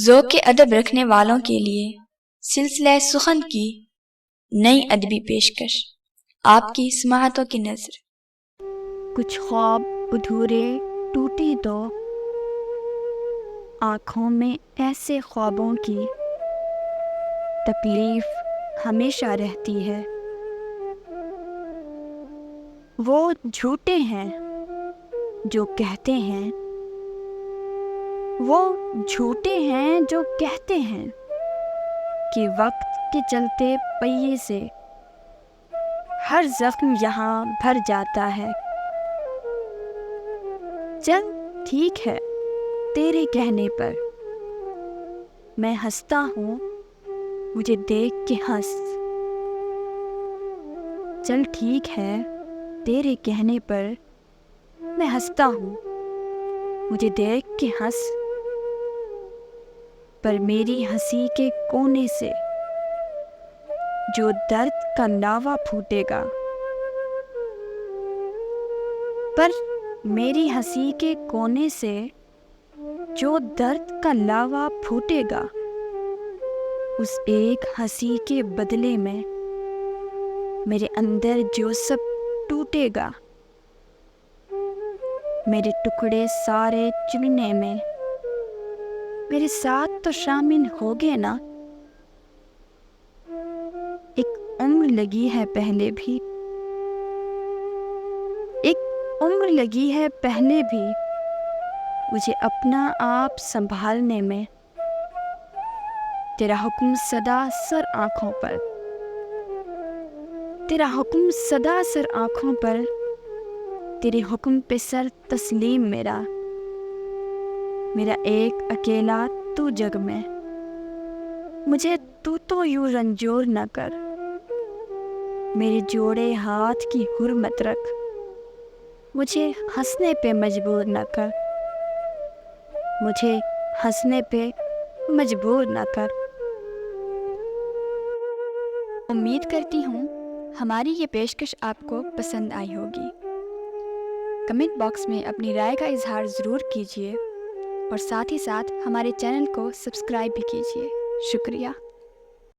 ذوق ادب رکھنے والوں کے لیے سلسلہ سخن کی نئی ادبی پیشکش، آپ کی سماعتوں کی نظر۔ کچھ خواب ادھورے ٹوٹی تو آنکھوں میں ایسے خوابوں کی تکلیف ہمیشہ رہتی ہے۔ وہ جھوٹے ہیں جو کہتے ہیں، وہ جھوٹے ہیں جو کہتے ہیں کہ وقت کے چلتے پہیے سے ہر زخم یہاں بھر جاتا ہے۔ چل ٹھیک ہے تیرے کہنے پر میں ہنستا ہوں، مجھے دیکھ کے ہنس۔ چل ٹھیک ہے تیرے کہنے پر میں ہنستا ہوں، مجھے دیکھ کے ہنس۔ پر میری ہنسی کے کونے سے جو درد کا لاوا پھوٹے گا، پر میری ہنسی کے کونے سے جو درد کا لاوا پھوٹے گا، اس ایک ہنسی کے بدلے میں میرے اندر جو سب ٹوٹے گا، میرے ٹکڑے سارے چننے میں میرے ساتھ تو شامل ہوگے نا۔ ایک عمر لگی ہے پہلے بھی، ایک عمر لگی ہے پہلے بھی مجھے اپنا آپ سنبھالنے میں۔ تیرا حکم صدا سر آنکھوں پر، تیرا حکم صدا سر آنکھوں پر، تیرے حکم پہ سر تسلیم میرا ایک اکیلا تو جگ میں۔ مجھے تو یوں رنجور نہ کر، میرے جوڑے ہاتھ کی حرمت رکھ، مجھے ہنسنے پہ مجبور نہ کر، مجھے ہنسنے پہ مجبور نہ کر۔ امید کرتی ہوں ہماری یہ پیشکش آپ کو پسند آئی ہوگی۔ کمنٹ باکس میں اپنی رائے کا اظہار ضرور کیجیے اور ساتھ ہی ساتھ ہمارے چینل کو سبسکرائب بھی کیجیے۔ شکریہ۔